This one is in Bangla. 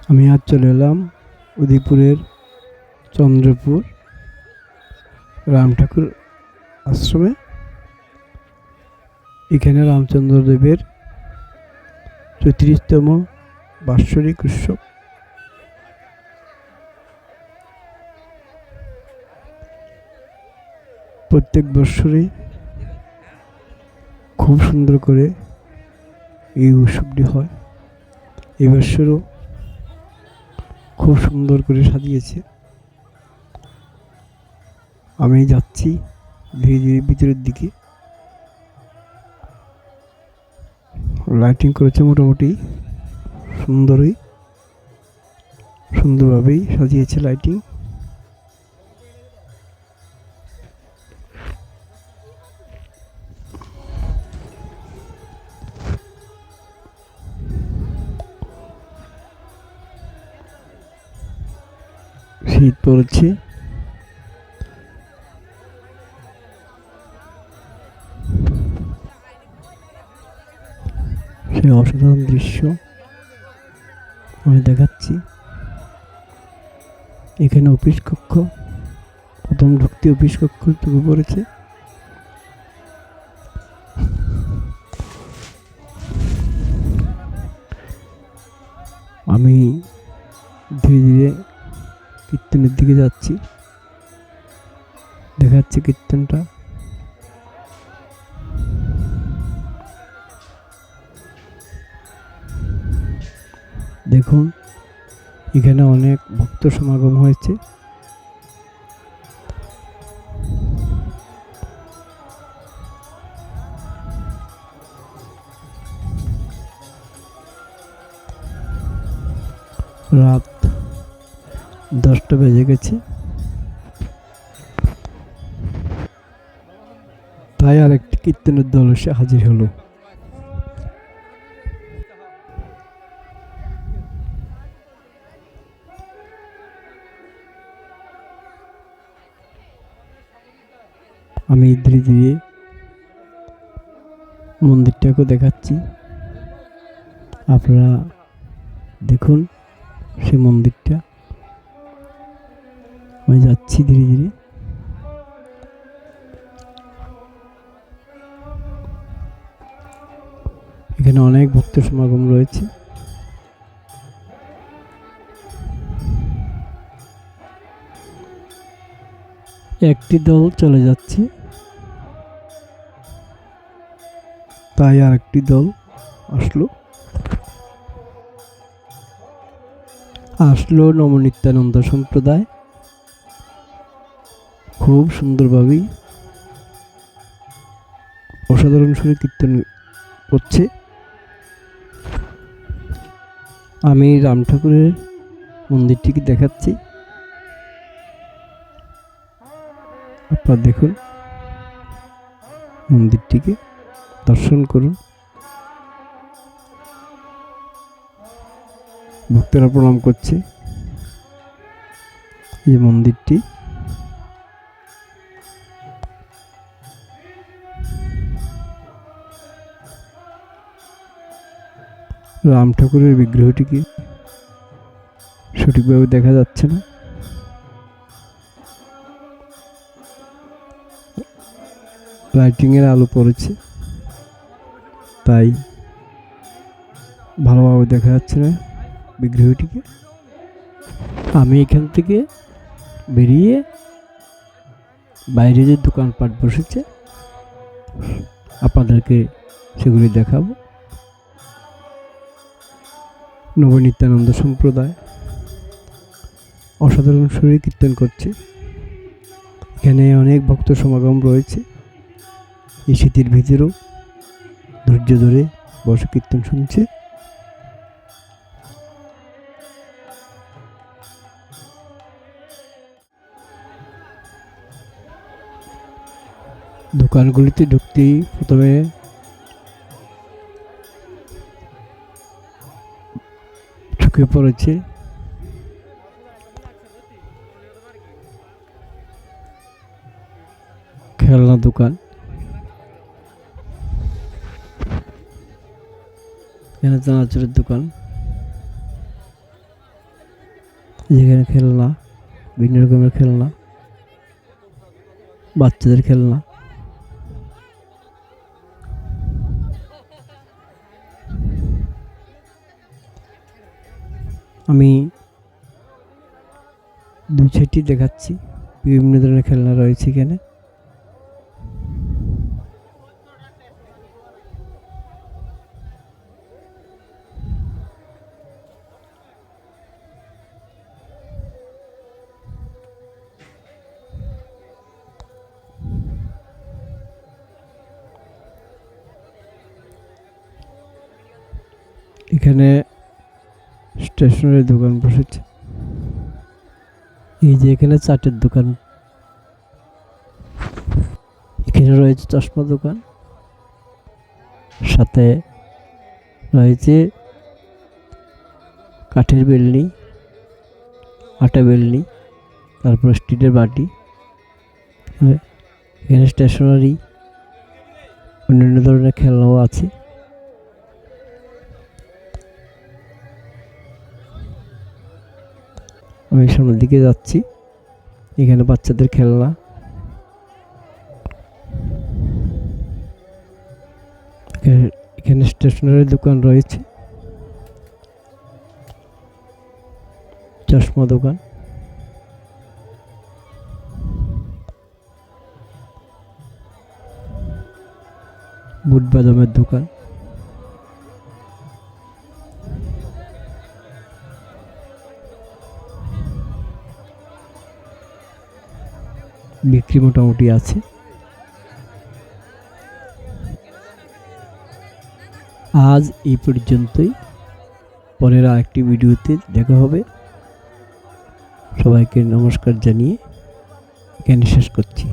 আমি আজ চলে এলাম উদয়পুরের চন্দ্রপুর রাম ঠাকুর আশ্রমে। এখানে রামচন্দ্র দেবের ৩৪তম বাৎসরিক উৎসব। প্রত্যেক বৎসরে খুব সুন্দর করে এই উৎসবটি হয়। এই বৎসরও খুব সুন্দর করে সাজিয়েছে। আমি যাচ্ছি ধীরে ধীরে ভিতরের দিকে। লাইটিং করেছে মোটামুটি সুন্দরভাবেই সাজিয়েছে লাইটিং। শীত পড়েছে। সে অসাধারণ দৃশ্য আমি দেখাচ্ছি। এখানে অফিস কক্ষ, প্রথম ঢুকতে অফিস কক্ষ চোখে পড়েছে। আমি ধীরে ধীরে কীর্তনের দিকে যাচ্ছি, দেখাচ্ছি কীর্তনটা। দেখুন এখানে অনেক ভক্ত সমাগম হয়েছে। রাত 10টা বেজে গেছে, তাই আর একটি কীর্তনের দল এসে হাজির হলো। আমি ধীরে ধীরে মন্দিরটাকেও দেখাচ্ছি, আপনারা দেখুন সেই মন্দিরটা। আমি যাচ্ছি ধীরে ধীরে। এখানে অনেক ভক্ত সমাগম রয়েছে। একটি দল চলে যাচ্ছে, তাই আর একটি দল আসলো নবনিত্যানন্দ সম্প্রদায়। খুব সুন্দরভাবেই অসাধারণ সুরে কীর্তন করছে। আমি রাম ঠাকুরের মন্দিরটিকে দেখাচ্ছি, আপনারা দেখুন মন্দিরটিকে দর্শন করুন। ভক্তরা প্রণাম করছে। এই মন্দিরটি রাম ঠাকুরের বিগ্রহটিকে সঠিকভাবে দেখা যাচ্ছে না। লাইটিং এর আলো পড়েছে, তাই ভালোভাবে দেখা যাচ্ছে না বিগ্রহটিকে। আমি এখান থেকে বেরিয়ে বাইরে যে দোকানপাট বসেছে আপনাদেরকে সেগুলি দেখাবো। নবনিত্যানন্দ সম্প্রদায় অসাধারণ সুরে কীর্তন করছে। এখানে অনেক ভক্ত সমাগম রয়েছে। এই শীতের ভিতরেও ধৈর্য ধরে বসে কীর্তন শুনছে। দোকানগুলিতে ঢুকতেই প্রথমে চোখে পড়েছে খেলনা দোকান। এখানে চানাচুরের দোকান। যেখানে খেলনা, বিভিন্ন রকমের খেলনা, বাচ্চাদের খেলনা। আমি দুই সাইডটি দেখাচ্ছি, বিভিন্ন ধরনের খেলনা রয়েছে এখানে। এখানে স্টেশনারি দোকান বসেছে। এই যে এখানে চাটের দোকান, এখানে রয়েছে চশমা দোকান, সাথে রয়েছে কাঠের বেলনি, আটা বেলনি, তারপর স্টিলের বাটি। এখানে স্টেশনারি অন্যান্য ধরনের খেলনাও আছে। আমি সামনের দিকে যাচ্ছি, এখানে বাচ্চাদের খেলনা। এখানে স্টেশনারি দোকান রয়েছে, চশমা দোকান, বুট বাদামের দোকান, বিক্রি মোটামুটি আছে। আজ এই পর্যন্তই, পরের আরেকটি ভিডিওতে দেখা হবে। সবাইকে নমস্কার জানিয়ে এখানে শেষ করছি।